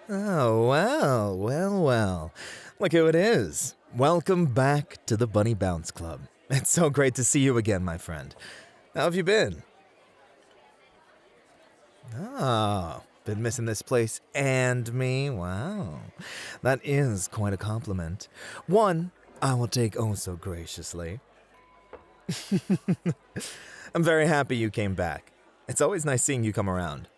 Oh, well. Look who it is. Welcome back to the Bunny Bounce Club. It's so great to see you again, my friend. How have you been? Oh, been missing this place and me? Wow. That is quite a compliment. One I will take oh so graciously. I'm very happy you came back. It's always nice seeing you come around.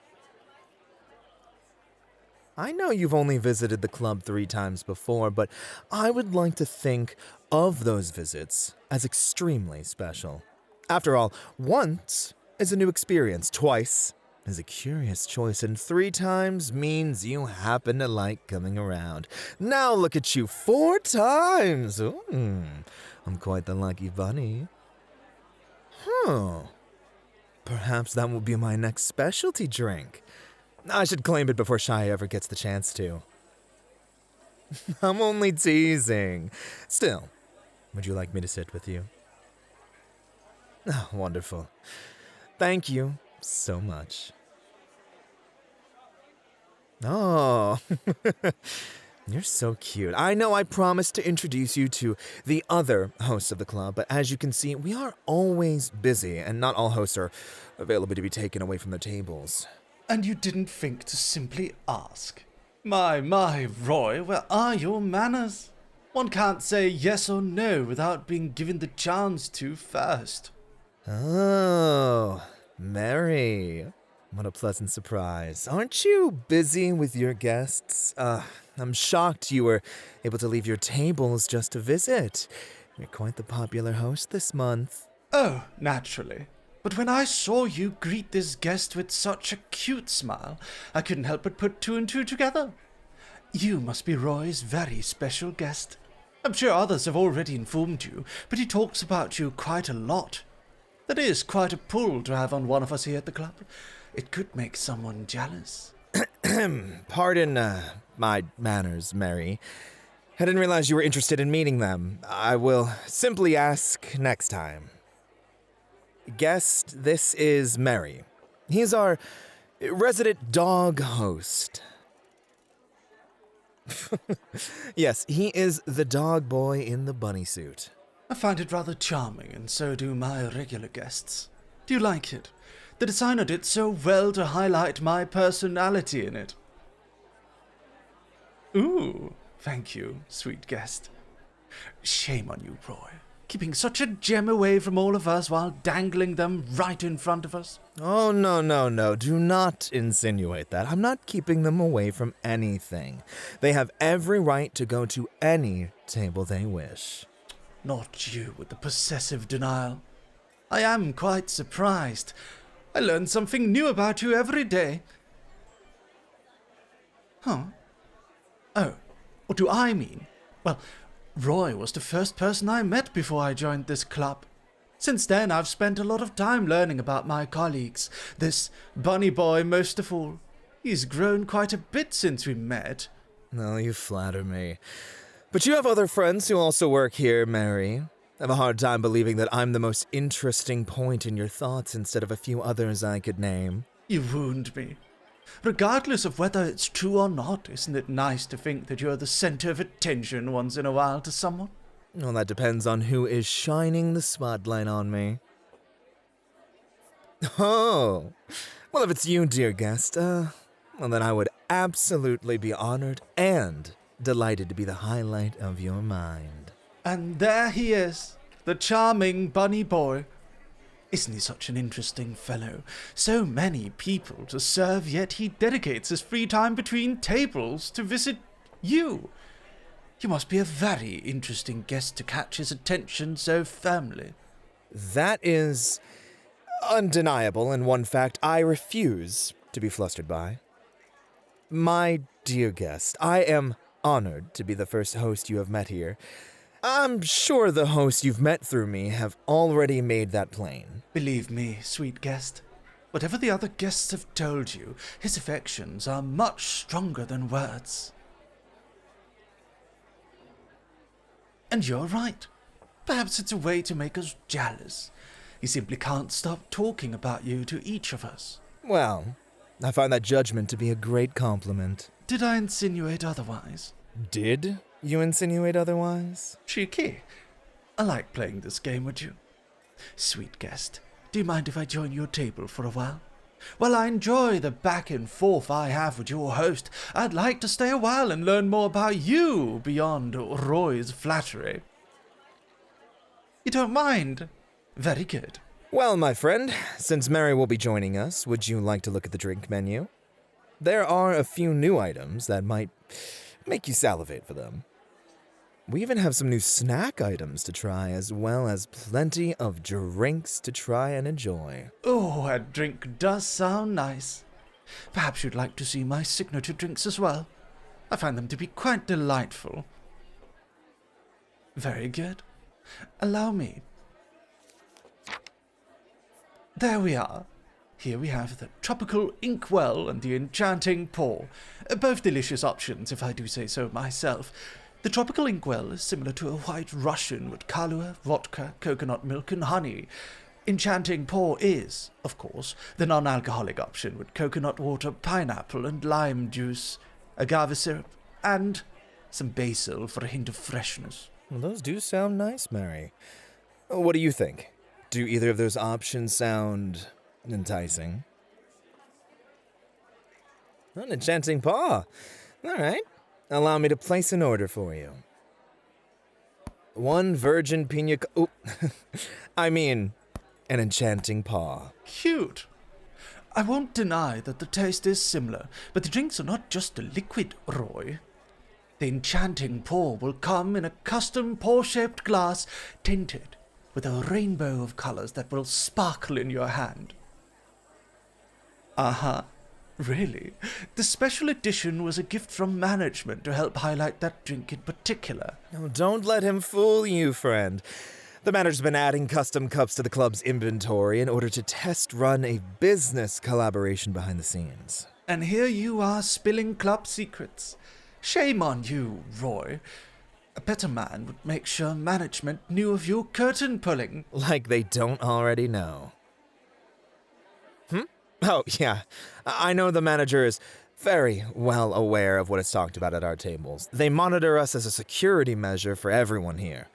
I know you've only visited the club 3 times before, but I would like to think of those visits as extremely special. After all, once is a new experience, twice is a curious choice, and 3 times means you happen to like coming around. Now look at you, 4 times! I'm quite the lucky bunny. Perhaps that will be my next specialty drink. I should claim it before Shy ever gets the chance to. I'm only teasing. Still, would you like me to sit with you? Oh, wonderful. Thank you so much. Oh, you're so cute. I know I promised to introduce you to the other hosts of the club, but as you can see, we are always busy, and not all hosts are available to be taken away from their tables. And you didn't think to simply ask? My, Roy, where are your manners? One can't say yes or no without being given the chance to first. Oh, Mary. What a pleasant surprise. Aren't you busy with your guests? I'm shocked you were able to leave your tables just to visit. You're quite the popular host this month. Oh, naturally. But when I saw you greet this guest with such a cute smile, I couldn't help but put 2 and 2 together. You must be Roy's very special guest. I'm sure others have already informed you, but he talks about you quite a lot. That is quite a pull to have on one of us here at the club. It could make someone jealous. Pardon my manners, Mary. I didn't realize you were interested in meeting them. I will simply ask next time. Guest, this is Mary. He's our resident dog host. Yes, he is the dog boy in the bunny suit. I find it rather charming, and so do my regular guests. Do you like it? The designer did so well to highlight my personality in it. Ooh, thank you, sweet guest. Shame on you, Roy. Keeping such a gem away from all of us while dangling them right in front of us. Oh, no. Do not insinuate that. I'm not keeping them away from anything. They have every right to go to any table they wish. Not you with the possessive denial. I am quite surprised. I learn something new about you every day. Huh? Oh, what do I mean? Well, Roy was the first person I met before I joined this club. Since then, I've spent a lot of time learning about my colleagues, this bunny boy most of all. He's grown quite a bit since we met. No, you flatter me. But you have other friends who also work here, Mary. I have a hard time believing that I'm the most interesting point in your thoughts instead of a few others I could name. You wound me. Regardless of whether it's true or not, isn't it nice to think that you're the center of attention once in a while to someone? Well, that depends on who is shining the spotlight on me. Oh, well, if it's you, dear guest, well, then I would absolutely be honored and delighted to be the highlight of your mind. And there he is, the charming bunny boy. Isn't he such an interesting fellow? So many people to serve, yet he dedicates his free time between tables to visit you. You must be a very interesting guest to catch his attention so firmly. That is undeniable, and one fact I refuse to be flustered by. My dear guest, I am honored to be the first host you have met here. I'm sure the hosts you've met through me have already made that plain. Believe me, sweet guest, whatever the other guests have told you, his affections are much stronger than words. And you're right. Perhaps it's a way to make us jealous. He simply can't stop talking about you to each of us. Well, I find that judgment to be a great compliment. Did I insinuate otherwise? Did you insinuate otherwise? Cheeky. I like playing this game with you. Sweet guest, do you mind if I join your table for a while? While I enjoy the back and forth I have with your host, I'd like to stay a while and learn more about you beyond Roy's flattery. You don't mind? Very good. Well, my friend, since Mary will be joining us, would you like to look at the drink menu? There are a few new items that might make you salivate for them. We even have some new snack items to try, as well as plenty of drinks to try and enjoy. Oh, a drink does sound nice. Perhaps you'd like to see my signature drinks as well. I find them to be quite delightful. Very good. Allow me. There we are. Here we have the tropical inkwell and the enchanting pour. Both delicious options, if I do say so myself. The tropical inkwell is similar to a white Russian with Kahlua, vodka, coconut milk, and honey. Enchanting pour is, of course, the non-alcoholic option with coconut water, pineapple, and lime juice, agave syrup, and some basil for a hint of freshness. Well, those do sound nice, Mary. What do you think? Do either of those options sound enticing? An enchanting paw. All right. Allow me to place an order for you. One virgin pina... Oh, I mean, an enchanting paw. Cute. I won't deny that the taste is similar, but the drinks are not just a liquid, Roy. The enchanting pour will come in a custom pour-shaped glass, tinted with a rainbow of colors that will sparkle in your hand. Uh-huh. Really? The special edition was a gift from management to help highlight that drink in particular. Oh, don't let him fool you, friend. The manager's been adding custom cups to the club's inventory in order to test run a business collaboration behind the scenes. And here you are spilling club secrets. Shame on you, Roy. A better man would make sure management knew of your curtain pulling. Like they don't already know. Oh, yeah. I know the manager is very well aware of what is talked about at our tables. They monitor us as a security measure for everyone here.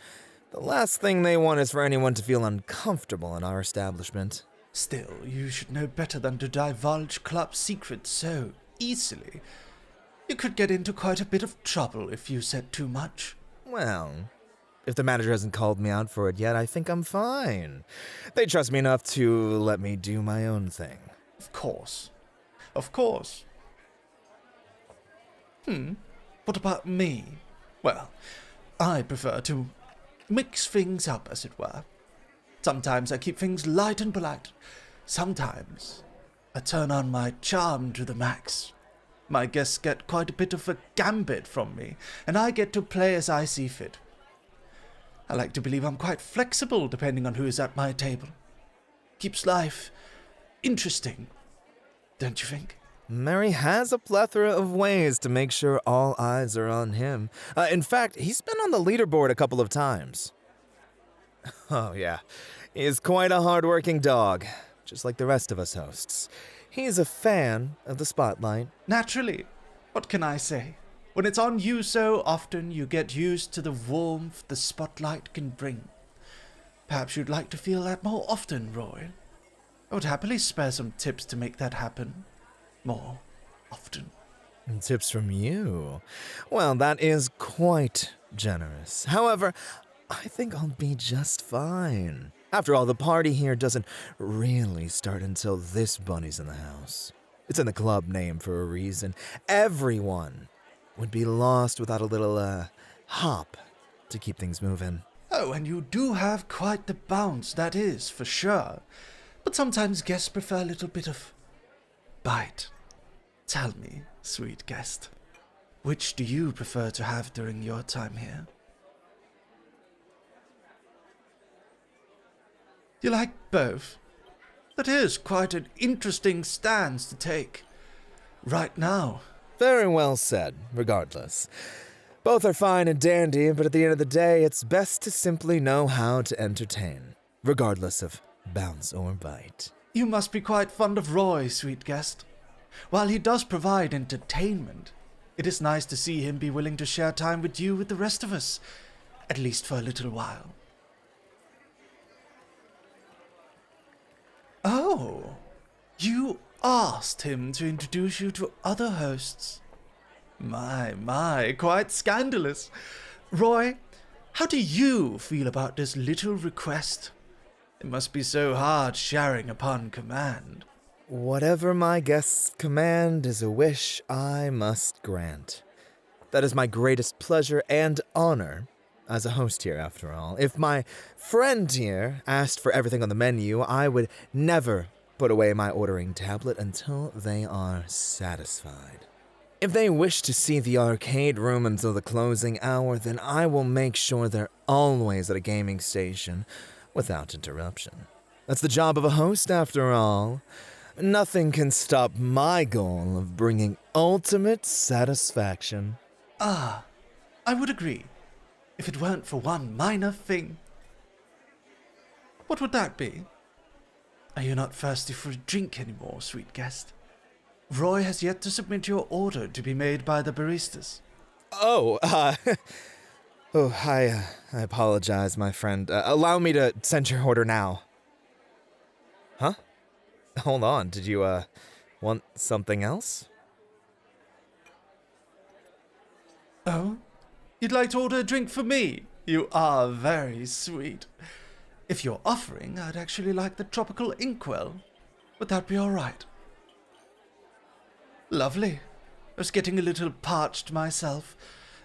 The last thing they want is for anyone to feel uncomfortable in our establishment. Still, you should know better than to divulge club secrets so easily. You could get into quite a bit of trouble if you said too much. Well, if the manager hasn't called me out for it yet, I think I'm fine. They trust me enough to let me do my own thing. Of course. Of course. What about me? Well, I prefer to mix things up, as it were. Sometimes I keep things light and polite. Sometimes I turn on my charm to the max. My guests get quite a bit of a gambit from me, and I get to play as I see fit. I like to believe I'm quite flexible depending on who is at my table. Keeps life interesting, don't you think? Mary has a plethora of ways to make sure all eyes are on him. In fact, he's been on the leaderboard a couple of times. Oh, yeah. He's quite a hard-working dog, just like the rest of us hosts. He's a fan of the spotlight. Naturally. What can I say? When it's on you so often, you get used to the warmth the spotlight can bring. Perhaps you'd like to feel that more often, Roy. I would happily spare some tips to make that happen more often. And tips from you? Well, that is quite generous. However, I think I'll be just fine. After all, the party here doesn't really start until this bunny's in the house. It's in the club name for a reason. Everyone would be lost without a little, hop to keep things moving. Oh, and you do have quite the bounce, that is, for sure. But sometimes guests prefer a little bit of bite. Tell me, sweet guest, which do you prefer to have during your time here? You like both? That is quite an interesting stance to take. Right now. Very well said, regardless. Both are fine and dandy, but at the end of the day, it's best to simply know how to entertain, regardless of bounce or bite. You must be quite fond of Roy, sweet guest. While he does provide entertainment, it is nice to see him be willing to share time with you with the rest of us, at least for a little while. Oh, you asked him to introduce you to other hosts. My, quite scandalous. Roy, how do you feel about this little request? It must be so hard sharing upon command. Whatever my guests command is a wish I must grant. That is my greatest pleasure and honor as a host here, after all. If my friend here asked for everything on the menu, I would never put away my ordering tablet until they are satisfied. If they wish to see the arcade room until the closing hour, then I will make sure they're always at a gaming station without interruption. That's the job of a host, after all. Nothing can stop my goal of bringing ultimate satisfaction. Ah, I would agree, if it weren't for one minor thing. What would that be? Are you not thirsty for a drink anymore, sweet guest? Roy has yet to submit your order to be made by the baristas. I apologize, my friend. Allow me to send your order now. Huh? Hold on, did you, want something else? Oh? You'd like to order a drink for me? You are very sweet. If you're offering, I'd actually like the tropical inkwell. Would that be all right? Lovely. I was getting a little parched myself.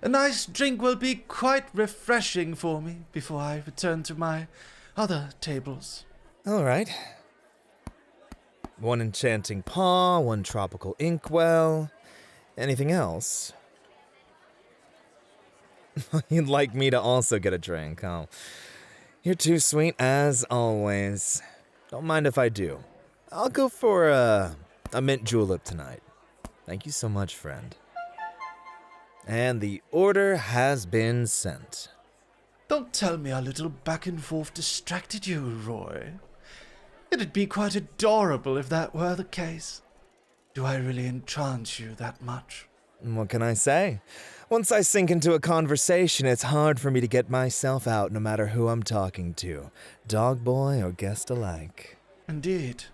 A nice drink will be quite refreshing for me before I return to my other tables. All right. One enchanting paw, one tropical inkwell. Anything else? You'd like me to also get a drink, huh? You're too sweet as always. Don't mind if I do. I'll go for a mint julep tonight. Thank you so much, friend. And the order has been sent. Don't tell me our little back and forth distracted you, Roy. It'd be quite adorable if that were the case. Do I really entrance you that much? What can I say? Once I sink into a conversation, it's hard for me to get myself out no matter who I'm talking to, dog boy or guest alike. Indeed.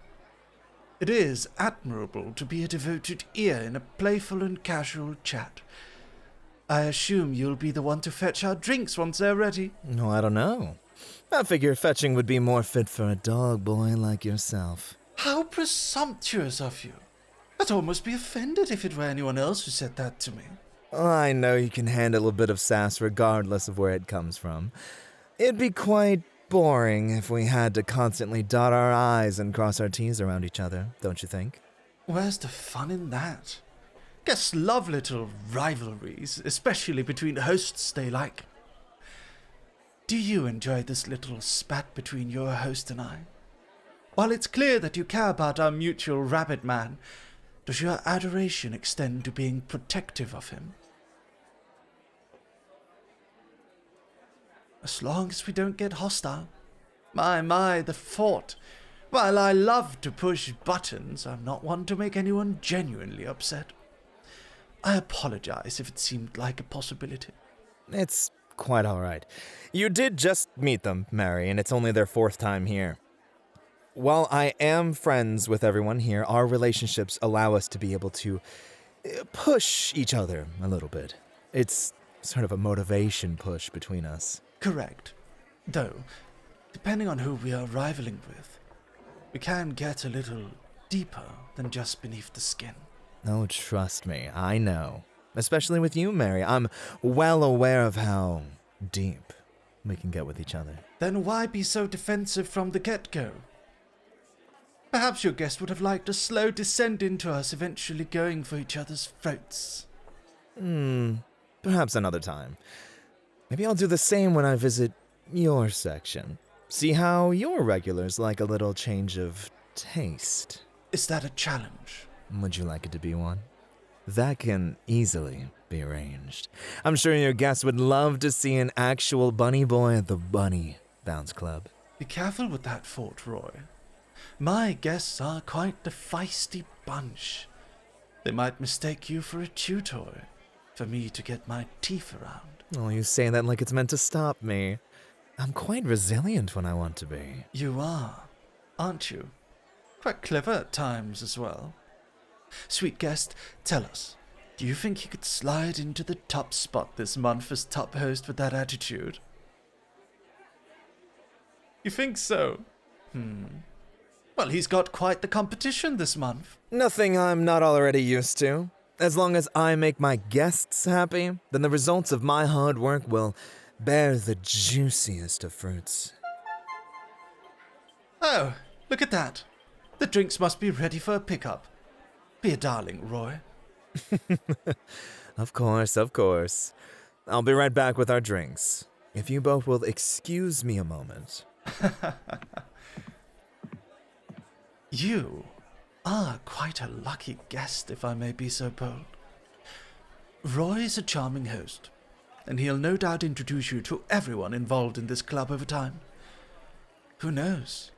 It is admirable to be a devoted ear in a playful and casual chat. I assume you'll be the one to fetch our drinks once they're ready. No, I don't know. I figure fetching would be more fit for a dog boy like yourself. How presumptuous of you. I'd almost be offended if it were anyone else who said that to me. I know you can handle a bit of sass regardless of where it comes from. It'd be quite boring if we had to constantly dot our I's and cross our T's around each other, don't you think? Where's the fun in that? Guests love little rivalries, especially between hosts they like. Do you enjoy this little spat between your host and I? While it's clear that you care about our mutual rabbit man, does your adoration extend to being protective of him? As long as we don't get hostile. My, the thought. While I love to push buttons, I'm not one to make anyone genuinely upset. I apologize if it seemed like a possibility. It's quite all right. You did just meet them, Mary, and it's only their 4th time here. While I am friends with everyone here, our relationships allow us to be able to push each other a little bit. It's sort of a motivation push between us. Correct. Though, depending on who we are rivaling with, we can get a little deeper than just beneath the skin. Oh, trust me, I know. Especially with you, Mary. I'm well aware of how deep we can get with each other. Then why be so defensive from the get-go? Perhaps your guest would have liked a slow descent into us, eventually going for each other's throats. Perhaps another time. Maybe I'll do the same when I visit your section. See how your regulars like a little change of taste. Is that a challenge? Would you like it to be one? That can easily be arranged. I'm sure your guests would love to see an actual bunny boy at the Bunny Bounce Club. Be careful with that thought, Roy. My guests are quite the feisty bunch. They might mistake you for a tutor, for me to get my teeth around. Oh, you say that like it's meant to stop me. I'm quite resilient when I want to be. You are, aren't you? Quite clever at times as well. Sweet guest, tell us, do you think you could slide into the top spot this month as top host with that attitude? You think so? Well, he's got quite the competition this month. Nothing I'm not already used to. As long as I make my guests happy, then the results of my hard work will bear the juiciest of fruits. Oh, look at that. The drinks must be ready for a pickup. Be a darling, Roy. Of course, of course. I'll be right back with our drinks. If you both will excuse me a moment. You are quite a lucky guest, if I may be so bold. Roy is a charming host, and he'll no doubt introduce you to everyone involved in this club over time. Who knows?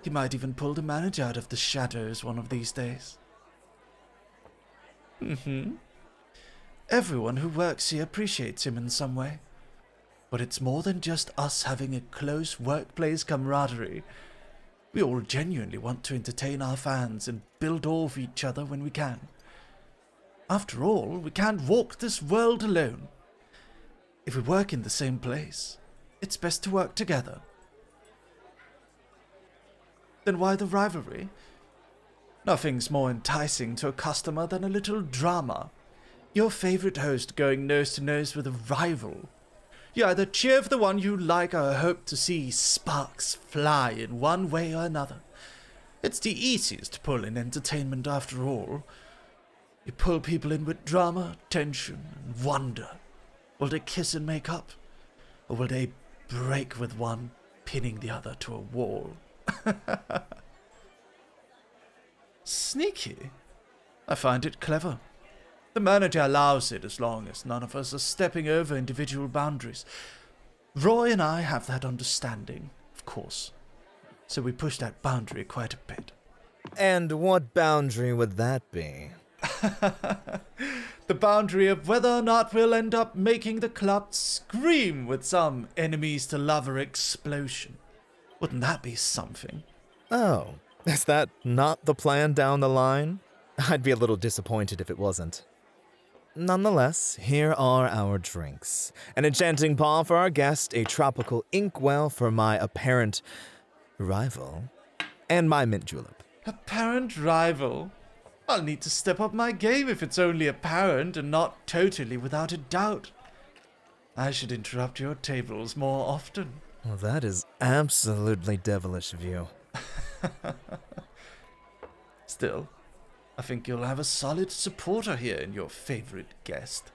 He might even pull the manager out of the shadows one of these days. Everyone who works here appreciates him in some way. But it's more than just us having a close workplace camaraderie. We all genuinely want to entertain our fans and build off each other when we can. After all, we can't walk this world alone. If we work in the same place, it's best to work together. Then why the rivalry? Nothing's more enticing to a customer than a little drama. Your favorite host going nose to nose with a rival. You either cheer for the one you like or hope to see sparks fly in one way or another. It's the easiest pull in entertainment after all. You pull people in with drama, tension, and wonder. Will they kiss and make up? Or will they break with one pinning the other to a wall? Sneaky. I find it clever. The manager allows it as long as none of us are stepping over individual boundaries. Roy and I have that understanding, of course. So we push that boundary quite a bit. And what boundary would that be? The boundary of whether or not we'll end up making the club scream with some enemies to lover explosion. Wouldn't that be something? Oh, is that not the plan down the line? I'd be a little disappointed if it wasn't. Nonetheless, here are our drinks. An enchanting paw for our guest, a tropical inkwell for my apparent rival, and my mint julep. Apparent rival? I'll need to step up my game if it's only apparent and not totally without a doubt. I should interrupt your tables more often. Well, that is absolutely devilish of you. Still, I think you'll have a solid supporter here in your favorite guest.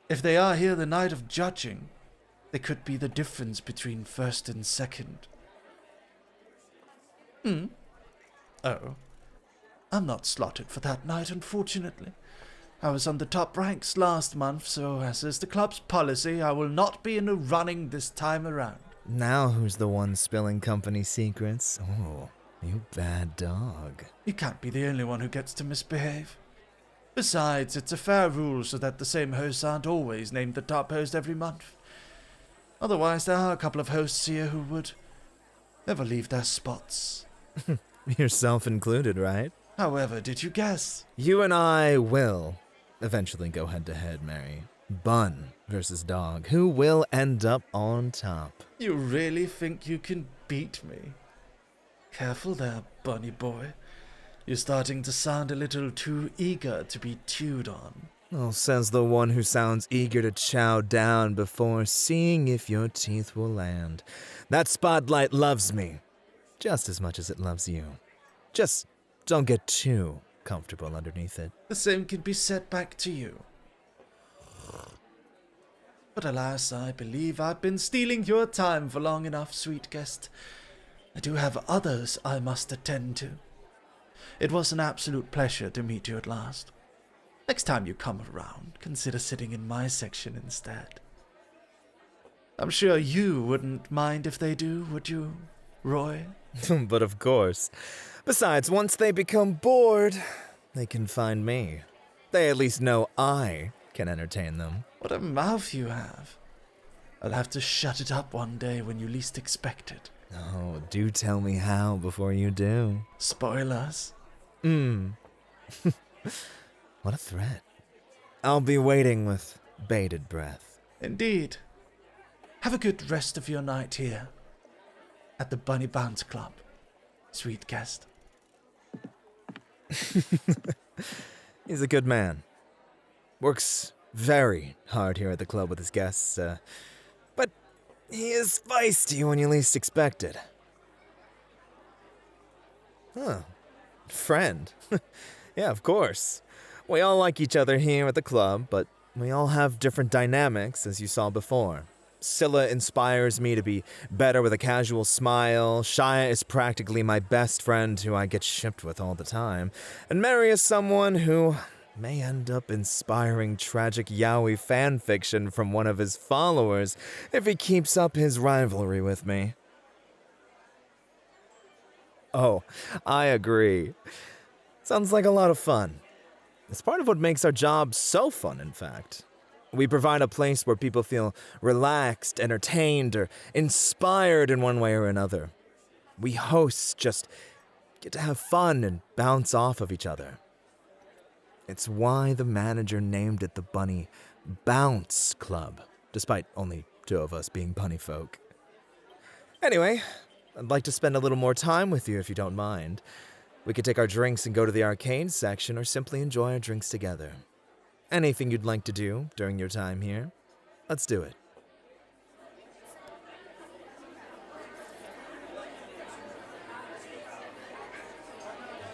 If they are here the night of judging, they could be the difference between first and second. Oh, I'm not slotted for that night, unfortunately. I was on the top ranks last month, so as is the club's policy, I will not be in the running this time around. Now who's the one spilling company secrets? Oh, you bad dog. You can't be the only one who gets to misbehave. Besides, it's a fair rule so that the same hosts aren't always named the top host every month. Otherwise, there are a couple of hosts here who would never leave their spots. Yourself included, right? However, did you guess? You and I will eventually go head to head, Mary. Bun versus dog. Who will end up on top? You really think you can beat me? Careful there, bunny boy. You're starting to sound a little too eager to be chewed on. Oh, says the one who sounds eager to chow down before seeing if your teeth will land. That spotlight loves me just as much as it loves you. Just don't get too comfortable underneath it. The same can be said back to you. But alas, I believe I've been stealing your time for long enough, sweet guest. I do have others I must attend to. It was an absolute pleasure to meet you at last. Next time you come around, consider sitting in my section instead. I'm sure you wouldn't mind if they do, would you, Roy? But of course. Besides, once they become bored, they can find me. They at least know I can entertain them. What a mouth you have. I'll have to shut it up one day when you least expect it. Oh, do tell me how before you do. Spoilers. What a threat. I'll be waiting with bated breath. Indeed. Have a good rest of your night here at the Bunny Bounce Club, sweet guest. He's a good man. Works very hard here at the club with his guests, but he is feisty when you least expect it. Huh. Friend. Yeah, of course. We all like each other here at the club, but we all have different dynamics, as you saw before. Scylla inspires me to be better with a casual smile. Shia is practically my best friend who I get shipped with all the time. And Mary is someone who may end up inspiring tragic yaoi fanfiction from one of his followers if he keeps up his rivalry with me. Oh, I agree. Sounds like a lot of fun. It's part of what makes our job so fun, in fact. We provide a place where people feel relaxed, entertained, or inspired in one way or another. We hosts just get to have fun and bounce off of each other. It's why the manager named it the Bunny Bounce Club, despite only 2 of us being bunny folk. Anyway, I'd like to spend a little more time with you if you don't mind. We could take our drinks and go to the arcade section or simply enjoy our drinks together. Anything you'd like to do during your time here, let's do it.